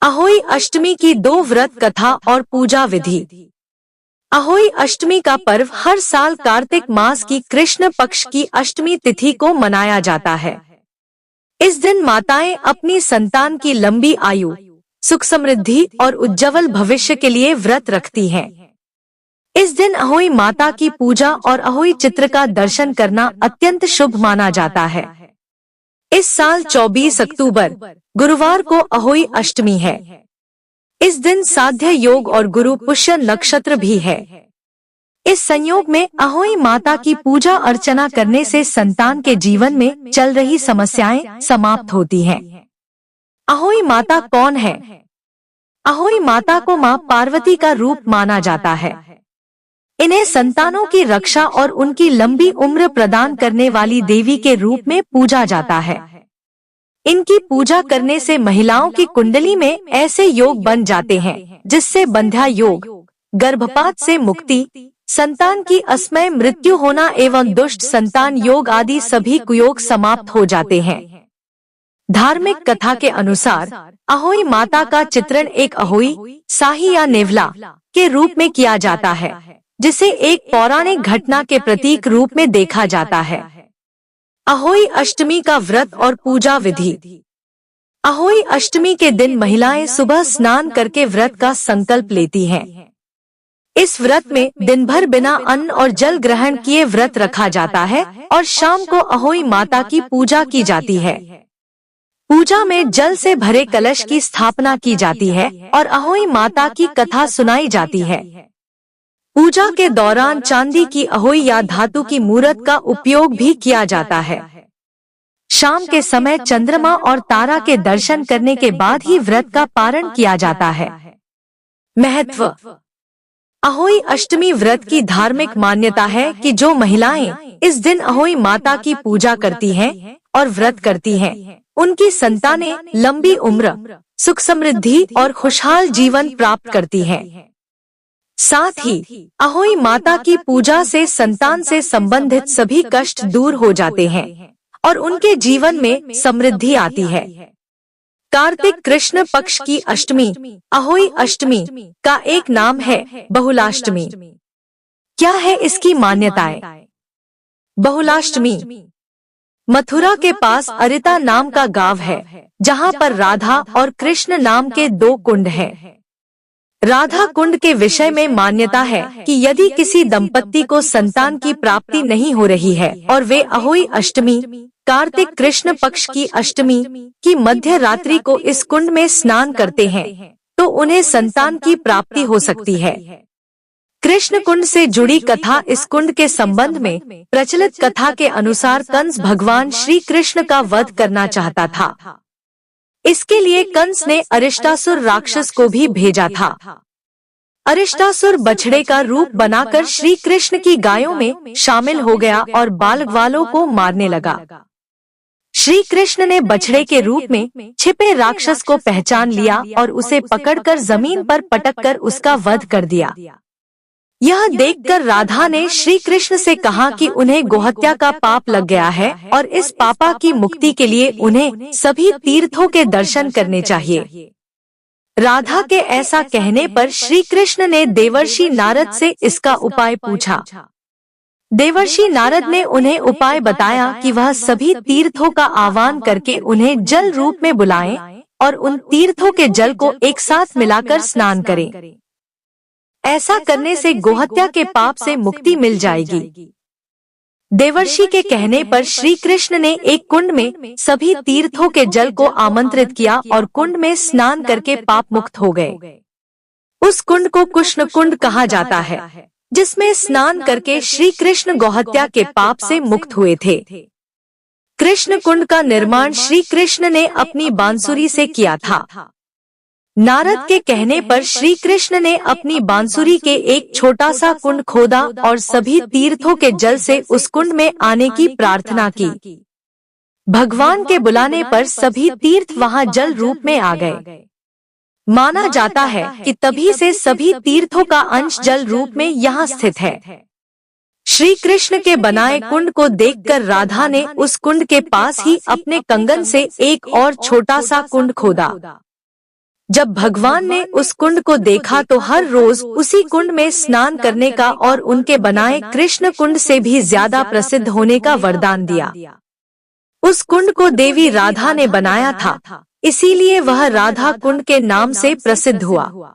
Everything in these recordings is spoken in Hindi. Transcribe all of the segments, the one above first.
अहोई अष्टमी की 2 व्रत कथा और पूजा विधि। अहोई अष्टमी का पर्व हर साल कार्तिक मास की कृष्ण पक्ष की अष्टमी तिथि को मनाया जाता है। इस दिन माताएं अपनी संतान की लंबी आयु, सुख समृद्धि और उज्जवल भविष्य के लिए व्रत रखती हैं। इस दिन अहोई माता की पूजा और अहोई चित्र का दर्शन करना अत्यंत शुभ माना जाता है। इस साल 24 अक्टूबर गुरुवार को अहोई अष्टमी है। इस दिन साध्य योग और गुरु पुष्य नक्षत्र भी है। इस संयोग में अहोई माता की पूजा अर्चना करने से संतान के जीवन में चल रही समस्याएं समाप्त होती हैं। अहोई माता कौन है? अहोई माता को मां पार्वती का रूप माना जाता है। इन्हें संतानों की रक्षा और उनकी लंबी उम्र प्रदान करने वाली देवी के रूप में पूजा जाता है। इनकी पूजा करने से महिलाओं की कुंडली में ऐसे योग बन जाते हैं जिससे बंध्या योग, गर्भपात से मुक्ति, संतान की असमय मृत्यु होना एवं दुष्ट संतान योग आदि सभी कुयोग समाप्त हो जाते हैं। धार्मिक कथा के अनुसार अहोई माता का चित्रण एक अहोई, साही या नेवला के रूप में किया जाता है, जिसे एक पौराणिक घटना के प्रतीक रूप में देखा जाता है। अहोई अष्टमी का व्रत और पूजा विधि। अहोई अष्टमी के दिन महिलाएं सुबह स्नान करके व्रत का संकल्प लेती हैं। इस व्रत में दिन भर बिना अन्न और जल ग्रहण किए व्रत रखा जाता है और शाम को अहोई माता की पूजा की जाती है। पूजा में जल से भरे कलश की स्थापना की जाती है और अहोई माता की कथा सुनाई जाती है। पूजा के दौरान चांदी की अहोई या धातु की मूर्त का उपयोग भी किया जाता है। शाम के समय चंद्रमा और तारा के दर्शन करने के बाद ही व्रत का पारण किया जाता है। महत्व। अहोई अष्टमी व्रत की धार्मिक मान्यता है कि जो महिलाएं इस दिन अहोई माता की पूजा करती हैं और व्रत करती हैं, उनकी संतानें लंबी उम्र, सुख समृद्धि और खुशहाल जीवन प्राप्त करती हैं। साथ ही अहोई माता की पूजा से संतान से संबंधित सभी कष्ट दूर हो जाते हैं और उनके जीवन में समृद्धि आती है। कार्तिक कृष्ण पक्ष की अष्टमी, अहोई अष्टमी का एक नाम है बहुलाष्टमी। क्या है इसकी मान्यताएं? बहुलाष्टमी मथुरा के पास अरिता नाम का गांव है, जहां पर राधा और कृष्ण नाम के 2 कुंड हैं। राधा कुंड के विषय में मान्यता है कि यदि किसी दंपत्ति को संतान की प्राप्ति नहीं हो रही है और वे अहोई अष्टमी, कार्तिक कृष्ण पक्ष की अष्टमी की मध्य रात्रि को इस कुंड में स्नान करते हैं, तो उन्हें संतान की प्राप्ति हो सकती है। कृष्ण कुंड से जुड़ी कथा। इस कुंड के संबंध में प्रचलित कथा के अनुसार कंस भगवान श्री कृष्ण का वध करना चाहता था। इसके लिए कंस ने अरिष्टासुर राक्षस को भी भेजा था। अरिष्टासुर बछड़े का रूप बनाकर श्री कृष्ण की गायों में शामिल हो गया और बाल ग्वालों को मारने लगा। श्री कृष्ण ने बछड़े के रूप में छिपे राक्षस को पहचान लिया और उसे पकड़कर जमीन पर पटककर उसका वध कर दिया। यह देखकर राधा ने श्री कृष्ण से कहा कि उन्हें गोहत्या का पाप लग गया है और इस पापा की मुक्ति के लिए उन्हें सभी तीर्थों के दर्शन करने चाहिए। राधा के ऐसा कहने पर श्री कृष्ण ने देवर्षि नारद से इसका उपाय पूछा। देवर्षि नारद ने उन्हें उपाय बताया कि वह सभी तीर्थों का आह्वान करके उन्हें जल रूप में बुलाएं और उन तीर्थों के जल को एक साथ मिलाकर स्नान करें। ऐसा करने से गोहत्या के पाप से मुक्ति मिल जाएगी। देवर्षि के कहने पर श्री कृष्ण ने एक कुंड में सभी तीर्थों के जल को आमंत्रित किया और कुंड में स्नान करके पाप मुक्त हो गए। उस कुंड को कृष्ण कुंड कहा जाता है, जिसमें स्नान करके श्री कृष्ण गोहत्या के पाप से मुक्त हुए थे। कृष्ण कुंड का निर्माण श्री कृष्ण ने अपनी बांसुरी से किया था। नारद के कहने पर श्री कृष्ण ने अपनी बांसुरी के एक छोटा सा कुंड खोदा और सभी तीर्थों के जल से उस कुंड में आने की प्रार्थना की। भगवान के बुलाने पर सभी तीर्थ वहां जल रूप में आ गए। माना जाता है कि तभी से सभी तीर्थों का अंश जल रूप में यहाँ स्थित है। श्री कृष्ण के बनाए कुंड को देखकर राधा ने उस कुंड के पास ही अपने कंगन से एक और छोटा सा कुंड खोदा। जब भगवान ने उस कुंड को देखा तो हर रोज उसी कुंड में स्नान करने का और उनके बनाए कृष्ण कुंड से भी ज्यादा प्रसिद्ध होने का वरदान दिया। उस कुंड को देवी राधा ने बनाया था, इसीलिए वह राधा कुंड के नाम से प्रसिद्ध हुआ।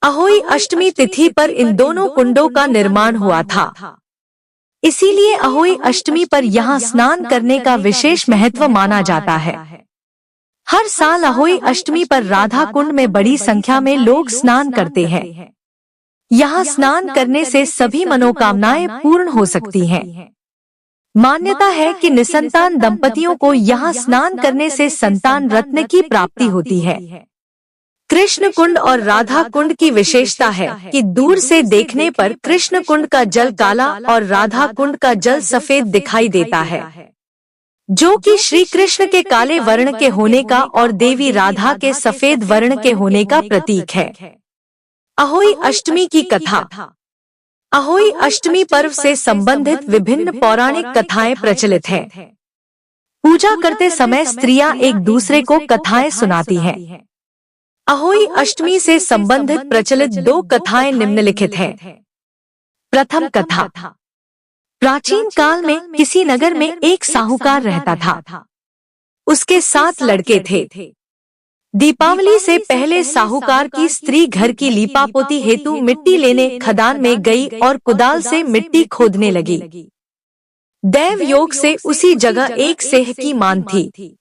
अहोई अष्टमी तिथि पर इन दोनों कुंडों का निर्माण हुआ था, इसीलिए अहोई अष्टमी पर यहाँ स्नान करने का विशेष महत्व माना जाता है। हर साल अहोई अष्टमी पर राधा कुंड में बड़ी संख्या में लोग स्नान करते हैं। यहाँ स्नान करने से सभी मनोकामनाएं पूर्ण हो सकती हैं। मान्यता है कि निसंतान दंपतियों को यहाँ स्नान करने से संतान रत्न की प्राप्ति होती है। कृष्ण कुंड और राधा कुंड की विशेषता है कि दूर से देखने पर कृष्ण कुंड का जल काला और राधा कुंड का जल सफेद दिखाई देता है, जो कि श्री कृष्ण के काले वर्ण के होने का और देवी राधा के सफेद वर्ण के होने का प्रतीक है। अहोई अष्टमी की कथा। अहोई अष्टमी पर्व से संबंधित विभिन्न पौराणिक कथाएं प्रचलित हैं। पूजा करते समय स्त्रियां एक दूसरे को कथाएं सुनाती हैं। अहोई अष्टमी से संबंधित प्रचलित दो कथाएं निम्नलिखित हैं। प्रथम कथा। प्राचीन काल में किसी नगर में एक साहूकार रहता था। उसके 7 लड़के थे। दीपावली से पहले साहूकार की स्त्री घर की लीपापोती हेतु मिट्टी लेने खदान में गई और कुदाल से मिट्टी खोदने लगी। दैव योग से उसी जगह एक सेह की मान थी।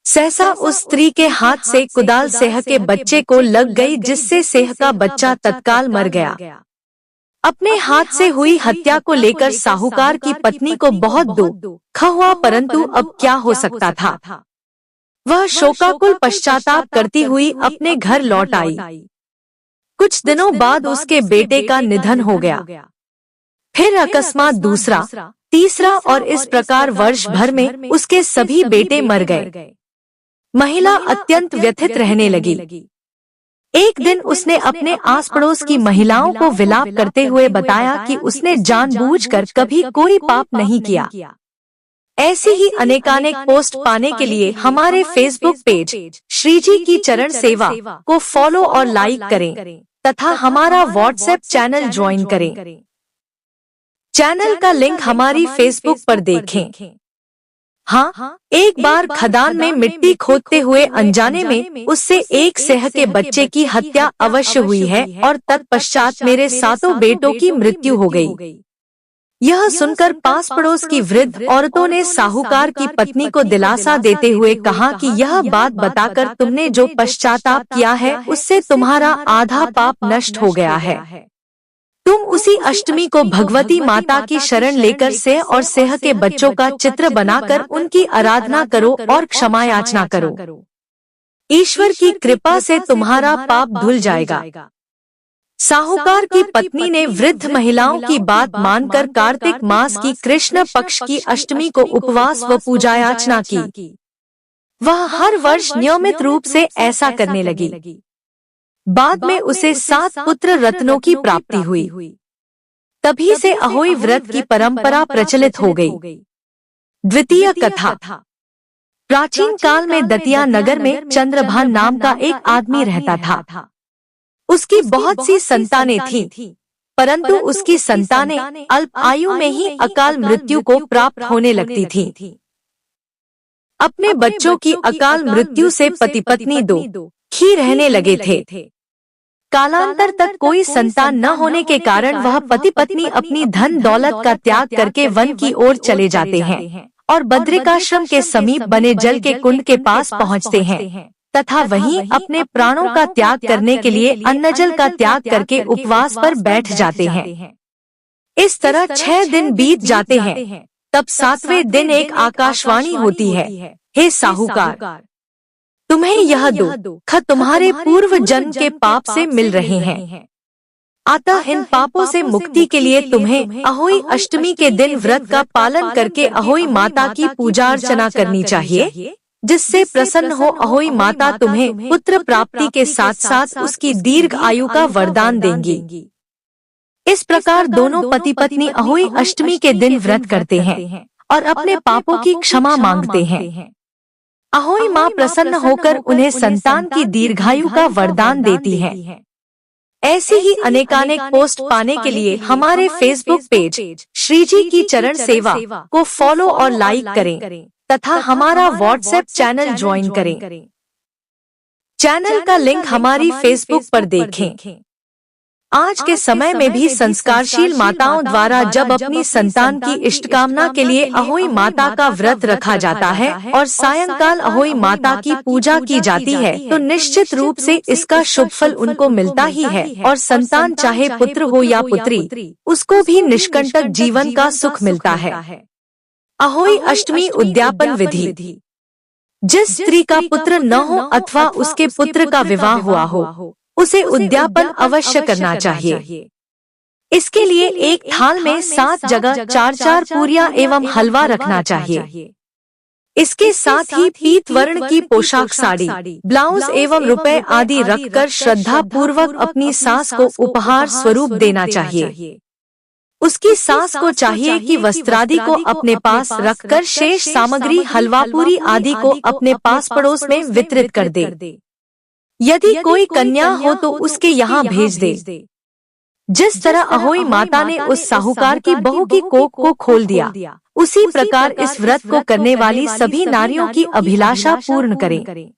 सहसा उस स्त्री के हाथ से कुदाल सेह के बच्चे को लग गई, जिससे सेह का बच्चा तत्काल मर गया। अपने हाथ से हुई हत्या को लेकर साहूकार की पत्नी को बहुत दुख हुआ, परंतु अब क्या हो सकता था। वह शोकाकुल पश्चाताप करती हुई अपने घर लौट आई। कुछ दिनों बाद उसके बेटे का निधन हो गया। फिर अकस्मात दूसरा, तीसरा और इस प्रकार वर्ष भर में उसके सभी बेटे मर गए। महिला अत्यंत व्यथित रहने लगी। एक दिन उसने अपने आस पड़ोस की महिलाओं को विलाप करते हुए बताया कि उसने जानबूझकर कभी कोई पाप नहीं किया। ऐसी ही अनेकानेक पोस्ट पाने के लिए हमारे फेसबुक पेज श्रीजी की चरण सेवा को फॉलो और लाइक करें तथा हमारा व्हाट्सएप चैनल ज्वाइन करें। चैनल का लिंक हमारी फेसबुक पर देखें। हाँ, एक बार खदान में मिट्टी खोदते हुए अनजाने में उससे एक सेह के बच्चे की हत्या अवश्य हुई है और तत्पश्चात मेरे 7 बेटों की मृत्यु हो गई। यह सुनकर पास पड़ोस की वृद्ध औरतों ने साहूकार की पत्नी को दिलासा देते हुए कहा कि यह बात बताकर तुमने जो पश्चाताप किया है उससे तुम्हारा आधा पाप नष्ट हो गया है। तुम उसी अष्टमी को भगवती माता की शरण लेकर सेह और सेह के बच्चों का चित्र बनाकर उनकी आराधना करो और क्षमा याचना करो। ईश्वर की कृपा से तुम्हारा पाप धुल जाएगा। साहूकार की पत्नी ने वृद्ध महिलाओं की बात मानकर कार्तिक मास की कृष्ण पक्ष की अष्टमी को उपवास व पूजा याचना की। वह हर वर्ष नियमित रूप से ऐसा करने लगी। बाद में उसे 7 पुत्र रत्नों की प्राप्ति हुई। तभी से अहोई व्रत की परंपरा प्रचलित हो गई। द्वितीय कथा। प्राचीन काल में दतिया नगर में चंद्रभान नाम का एक आदमी रहता था। उसकी बहुत सी संतानें थीं, परंतु उसकी संतानें अल्प आयु में ही अकाल मृत्यु को प्राप्त होने लगती थीं। अपने बच्चों की अकाल मृत्यु से पति पत्नी दुखी रहने लगे थे। कालांतर तक कोई संतान न होने के कारण वह पति पत्नी अपनी धन दौलत का त्याग करके वन की ओर चले जाते हैं और बद्रिकाश्रम के समीप बने जल के कुंड के पास पहुँचते हैं तथा वहीं अपने प्राणों का त्याग करने के लिए अन्न जल का त्याग करके उपवास पर बैठ जाते हैं। इस तरह 6 दिन बीत जाते हैं। तब 7वें दिन एक आकाशवाणी होती है, हे साहूकार, तुम्हें यह दुख तुम्हारे पूर्व जन्म के पाप से मिल रहे हैं। अतः इन पापों से मुक्ति के लिए तुम्हें अहोई अष्टमी के दिन व्रत का पालन करके अहोई माता की पूजा अर्चना करनी चाहिए, जिससे प्रसन्न हो अहोई माता तुम्हें पुत्र प्राप्ति के साथ साथ उसकी दीर्घ आयु का वरदान देंगी। इस प्रकार दोनों पति पत्नी अहोई अष्टमी के दिन व्रत करते हैं और अपने पापों की क्षमा मांगते हैं। अहोई माँ प्रसन्न होकर उन्हें संतान की दीर्घायु का वरदान देती है। ऐसी ही अनेकानेक पोस्ट पाने के लिए हमारे फेसबुक पेज श्रीजी की चरण सेवा को फॉलो और लाइक करें तथा हमारा व्हाट्सएप चैनल ज्वाइन करें। चैनल का लिंक हमारी फेसबुक पर देखें। आज के समय में भी संस्कारशील माताओं द्वारा जब अपनी संतान की इष्टकामना के लिए अहोई माता का व्रत रखा जाता है और सायंकाल अहोई माता की पूजा की जाती है तो निश्चित रूप से इसका शुभ फल उनको मिलता ही है और संतान चाहे पुत्र हो या पुत्री, उसको भी निष्कंटक जीवन का सुख मिलता है। अहोई अष्टमी उद्यापन विधि। जिस स्त्री का पुत्र न हो अथवा उसके पुत्र का विवाह हुआ हो उसे उद्यापन अवश्य करना चाहिए। इसके लिए एक थाल में 7 जगह 4-4 पूरियां एवं हलवा रखना चाहिए। इसके साथ ही पीत वर्ण की पोशाक, साड़ी, ब्लाउज एवं रुपए आदि रखकर श्रद्धा पूर्वक अपनी सास को उपहार स्वरूप देना चाहिए। उसकी सास को चाहिए कि वस्त्रादि को अपने पास रखकर शेष सामग्री हलवा पूरी आदि को अपने पास पड़ोस में वितरित कर दे। यदि कोई कन्या हो तो उसके यहाँ भेज दे। जिस तरह अहोई माता ने उस साहूकार की बहू की कोख को खोल दिया, उसी प्रकार इस व्रत को करने वाली सभी नारियों की अभिलाषा पूर्ण करें।